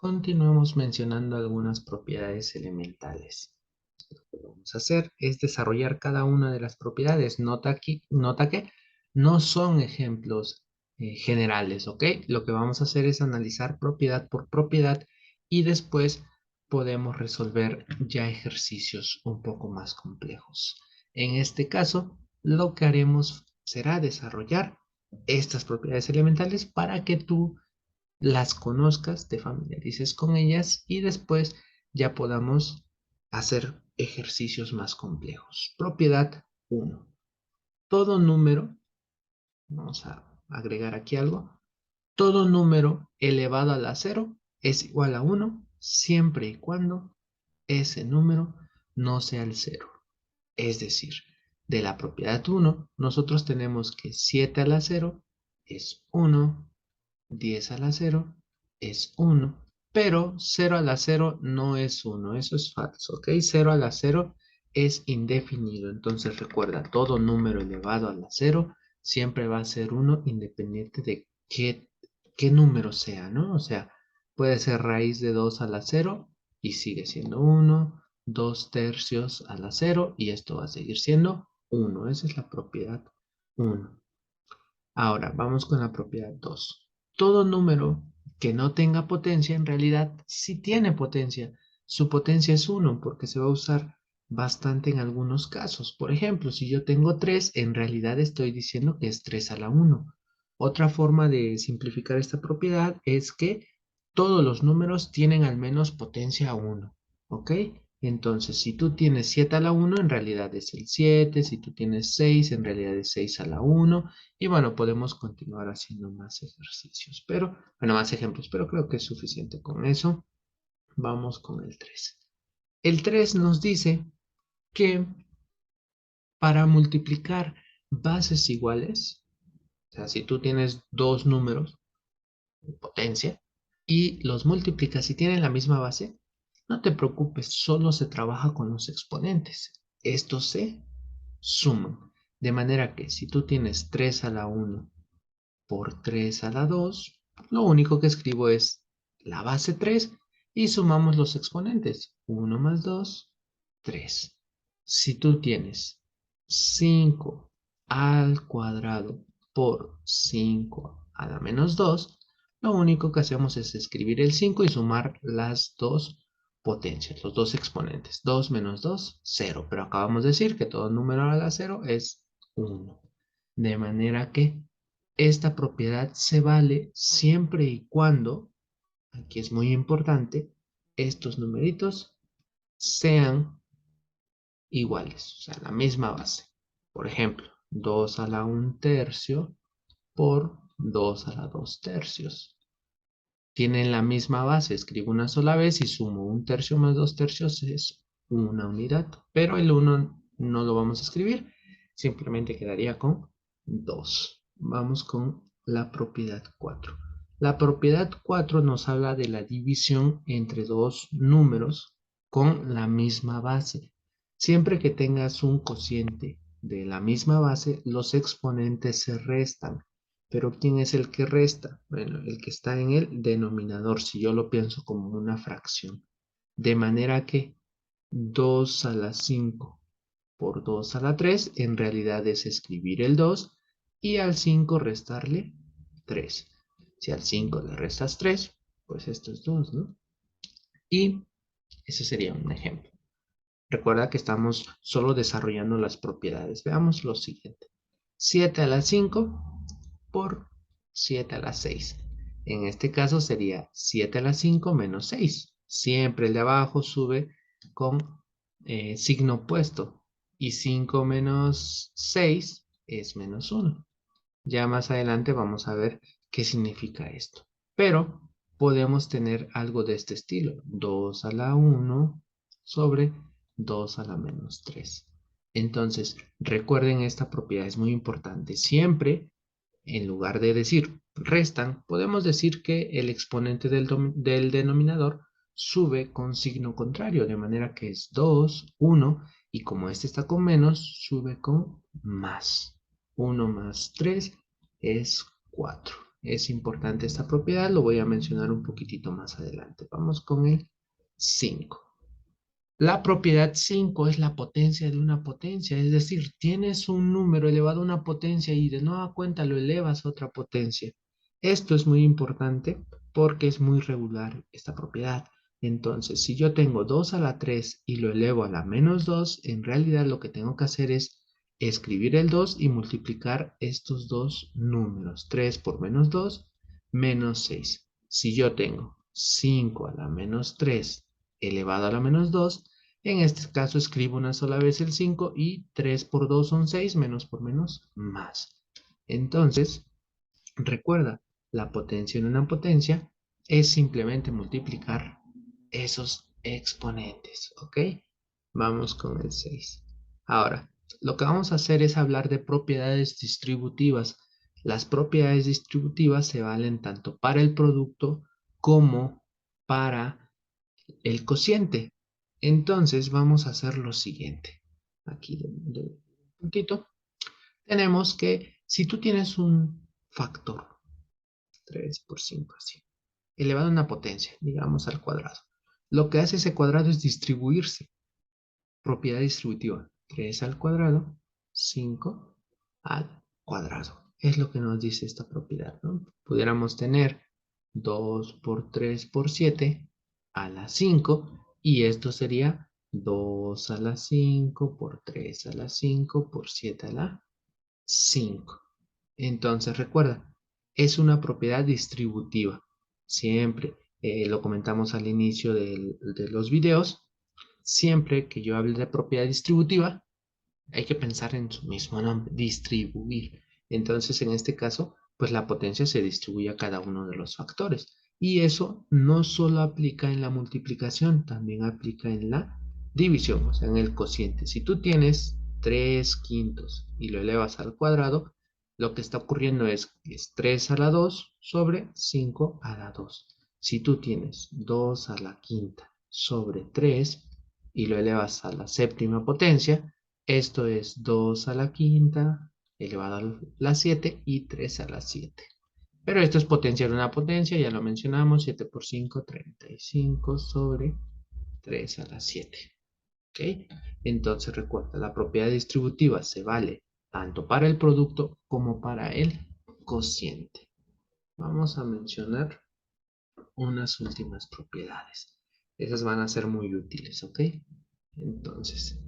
Continuemos mencionando algunas propiedades elementales. Lo que vamos a hacer es desarrollar cada una de las propiedades. Nota que no son ejemplos generales, ¿ok? Lo que vamos a hacer es analizar propiedad por propiedad y después podemos resolver ya ejercicios un poco más complejos. En este caso, lo que haremos será desarrollar estas propiedades elementales para que tú las conozcas, te familiarices con ellas y después ya podamos hacer ejercicios más complejos. Propiedad 1. Todo número, vamos a agregar aquí algo, todo número elevado a la 0 es igual a 1 siempre y cuando ese número no sea el 0. Es decir, de la propiedad 1, nosotros tenemos que 7 a la 0 es 1, 10 a la 0 es 1, pero 0 a la 0 no es 1, eso es falso, ¿ok? 0 a la 0 es indefinido, entonces recuerda, todo número elevado a la 0 siempre va a ser 1 independiente de qué número sea, ¿no? O sea, puede ser raíz de 2 a la 0 y sigue siendo 1, 2 tercios a la 0 y esto va a seguir siendo 1, esa es la propiedad 1. Ahora, vamos con la propiedad 2. Todo número que no tenga potencia, en realidad sí tiene potencia. Su potencia es 1 porque se va a usar bastante en algunos casos. Por ejemplo, si yo tengo 3, en realidad estoy diciendo que es 3 a la 1. Otra forma de simplificar esta propiedad es que todos los números tienen al menos potencia 1. ¿Ok? Entonces, si tú tienes 7 a la 1, en realidad es el 7. Si tú tienes 6, en realidad es 6 a la 1. Y bueno, podemos continuar haciendo más ejercicios, bueno, más ejemplos, pero creo que es suficiente con eso. Vamos con el 3. El 3 nos dice que para multiplicar bases iguales, o sea, si tú tienes dos números de potencia y los multiplicas y tienen la misma base, no te preocupes, solo se trabaja con los exponentes. Estos se suman. De manera que si tú tienes 3 a la 1 por 3 a la 2, lo único que escribo es la base 3 y sumamos los exponentes. 1 más 2, 3. Si tú tienes 5 al cuadrado por 5 a la menos 2, lo único que hacemos es escribir el 5 y sumar las dos potencias, los dos exponentes. 2 menos 2, 0. Pero acabamos de decir que todo número a la 0 es 1. De manera que esta propiedad se vale siempre y cuando, aquí es muy importante, estos numeritos sean iguales, o sea, la misma base. Por ejemplo, 2 a la 1 tercio por 2 a la 2 tercios. Tienen la misma base, escribo una sola vez y sumo 1 tercio más 2 tercios es una unidad, pero el 1 no lo vamos a escribir, simplemente quedaría con 2. Vamos con la propiedad 4. La propiedad 4 nos habla de la división entre dos números con la misma base. Siempre que tengas un cociente de la misma base, los exponentes se restan. Pero ¿quién es el que resta? Bueno, el que está en el denominador, si yo lo pienso como una fracción. De manera que 2 a la 5 por 2 a la 3 en realidad es escribir el 2 y al 5 restarle 3. Si al 5 le restas 3, pues esto es 2, ¿no? Y ese sería un ejemplo. Recuerda que estamos solo desarrollando las propiedades. Veamos lo siguiente. 7 a la 5 por 7 a la 6. En este caso sería 7 a la 5 menos 6. Siempre el de abajo sube con signo opuesto. Y 5 menos 6 es menos 1. Ya más adelante vamos a ver qué significa esto. Pero podemos tener algo de este estilo. 2 a la 1 sobre 2 a la menos 3. Entonces, recuerden esta propiedad, es muy importante. Siempre, en lugar de decir restan, podemos decir que el exponente del denominador sube con signo contrario, de manera que es 2, 1, y como este está con menos, sube con más. 1 más 3 es 4. Es importante esta propiedad, lo voy a mencionar un poquitito más adelante. Vamos con el 5. La propiedad 5 es la potencia de una potencia, es decir, tienes un número elevado a una potencia y de nueva cuenta lo elevas a otra potencia. Esto es muy importante porque es muy regular esta propiedad. Entonces, si yo tengo 2 a la 3 y lo elevo a la menos 2, en realidad lo que tengo que hacer es escribir el 2 y multiplicar estos dos números. 3 por menos 2, menos 6. Si yo tengo 5 a la menos 3 elevado a la menos 2, en este caso escribo una sola vez el 5 y 3 por 2 son 6, menos por menos, más. Entonces, recuerda, la potencia en una potencia es simplemente multiplicar esos exponentes, ¿ok? Vamos con el 6. Ahora, lo que vamos a hacer es hablar de propiedades distributivas. Las propiedades distributivas se valen tanto para el producto como para el cociente. Entonces vamos a hacer lo siguiente. Aquí de un puntito. Tenemos que si tú tienes un factor 3 por 5 así, elevado a una potencia, digamos al cuadrado. Lo que hace ese cuadrado es distribuirse. Propiedad distributiva. 3 al cuadrado, 5 al cuadrado. Es lo que nos dice esta propiedad, ¿no? Pudiéramos tener 2 por 3 por 7 a la 5 y esto sería 2 a la 5 por 3 a la 5 por 7 a la 5. Entonces recuerda, es una propiedad distributiva. Siempre lo comentamos al inicio de los videos. Siempre que yo hable de propiedad distributiva, hay que pensar en su mismo nombre, distribuir. Entonces, en este caso, pues la potencia se distribuye a cada uno de los factores. Y eso no solo aplica en la multiplicación, también aplica en la división, o sea, en el cociente. Si tú tienes 3 quintos y lo elevas al cuadrado, lo que está ocurriendo es 3 a la 2 sobre 5 a la 2. Si tú tienes 2 a la quinta sobre 3 y lo elevas a la séptima potencia, esto es 2 a la quinta elevado a la 7 y 3 a la 7. Pero esto es potenciar una potencia, ya lo mencionamos, 7 por 5, 35 sobre 3 a la 7. ¿Ok? Entonces recuerda, la propiedad distributiva se vale tanto para el producto como para el cociente. Vamos a mencionar unas últimas propiedades. Esas van a ser muy útiles, ¿ok? Entonces,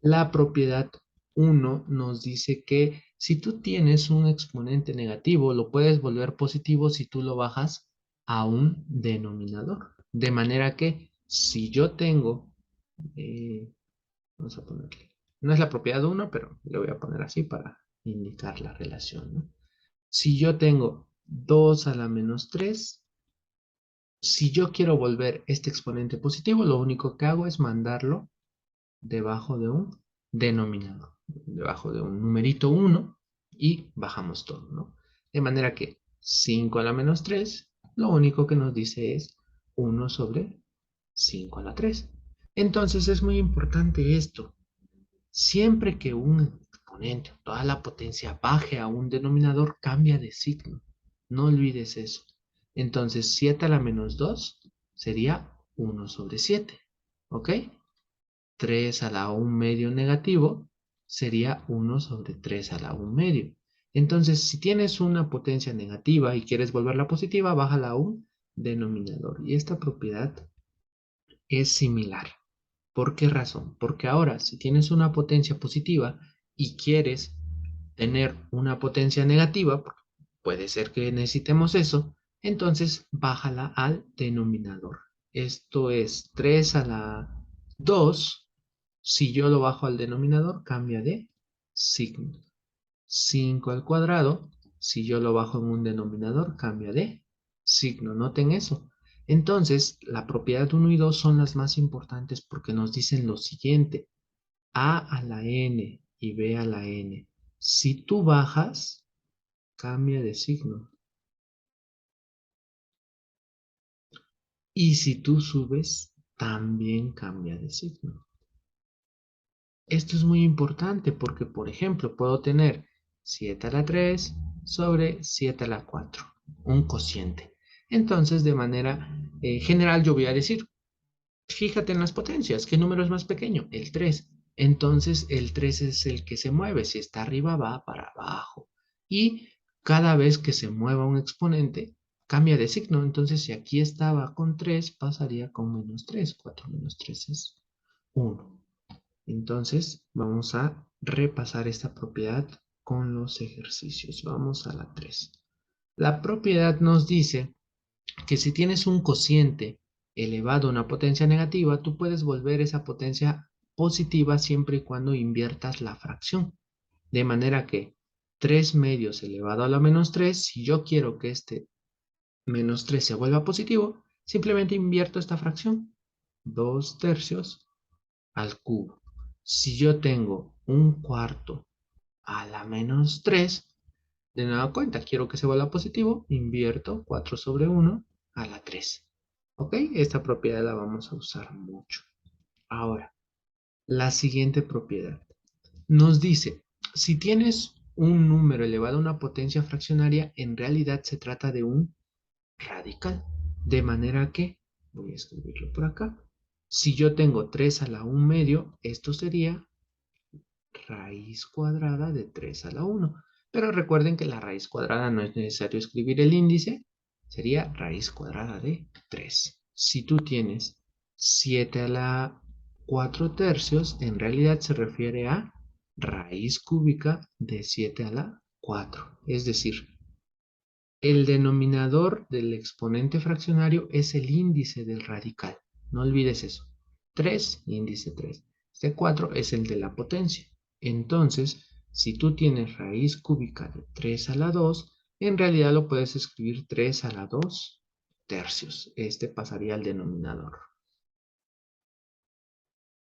la propiedad 1 nos dice que si tú tienes un exponente negativo, lo puedes volver positivo si tú lo bajas a un denominador. De manera que si yo tengo, eh, vamos a ponerle, no es la propiedad 1, pero le voy a poner así para indicar la relación, ¿no? Si yo tengo 2 a la menos 3, si yo quiero volver este exponente positivo, lo único que hago es mandarlo debajo de un denominador, debajo de un numerito 1 y bajamos todo, ¿no? De manera que 5 a la menos 3, lo único que nos dice es 1 sobre 5 a la 3. Entonces es muy importante esto. Siempre que un exponente, toda la potencia baje a un denominador, cambia de signo. No olvides eso. Entonces 7 a la menos 2 sería 1 sobre 7. ¿Ok? 3 a la 1 medio negativo sería 1 sobre 3 a la 1 medio. Entonces, si tienes una potencia negativa y quieres volverla positiva, bájala a un denominador. Y esta propiedad es similar. ¿Por qué razón? Porque ahora, si tienes una potencia positiva y quieres tener una potencia negativa, puede ser que necesitemos eso, entonces bájala al denominador. Esto es 3 a la 2. Si yo lo bajo al denominador, cambia de signo. 5 al cuadrado, si yo lo bajo en un denominador, cambia de signo. Noten eso. Entonces, la propiedad 1 y 2 son las más importantes porque nos dicen lo siguiente. A a la n y b a la n. Si tú bajas, cambia de signo. Y si tú subes, también cambia de signo. Esto es muy importante porque, por ejemplo, puedo tener 7 a la 3 sobre 7 a la 4. un cociente. Entonces, de manera general, yo voy a decir, fíjate en las potencias, ¿qué número es más pequeño? El 3. Entonces, el 3 es el que se mueve. Si está arriba, va para abajo. Y cada vez que se mueva un exponente, cambia de signo. Entonces, si aquí estaba con 3, pasaría con menos 3. 4 menos 3 es 1. Entonces, vamos a repasar esta propiedad con los ejercicios. Vamos a la 3. La propiedad nos dice que si tienes un cociente elevado a una potencia negativa, tú puedes volver esa potencia positiva siempre y cuando inviertas la fracción. De manera que 3 medios elevado a la menos 3, si yo quiero que este menos 3 se vuelva positivo, simplemente invierto esta fracción. 2 tercios al cubo. Si yo tengo un cuarto a la menos 3, de nueva cuenta, quiero que se vuelva positivo, invierto 4 sobre 1 a la 3. ¿Ok? Esta propiedad la vamos a usar mucho. Ahora, la siguiente propiedad nos dice, si tienes un número elevado a una potencia fraccionaria, en realidad se trata de un radical. De manera que, voy a escribirlo por acá, si yo tengo 3 a la 1 medio, esto sería raíz cuadrada de 3 a la 1. Pero recuerden que la raíz cuadrada no es necesario escribir el índice, sería raíz cuadrada de 3. Si tú tienes 7 a la 4 tercios, en realidad se refiere a raíz cúbica de 7 a la 4. Es decir, el denominador del exponente fraccionario es el índice del radical. No olvides eso. 3, índice 3. Este 4 es el de la potencia. Entonces, si tú tienes raíz cúbica de 3 a la 2, en realidad lo puedes escribir 3 a la 2 tercios. Este pasaría al denominador.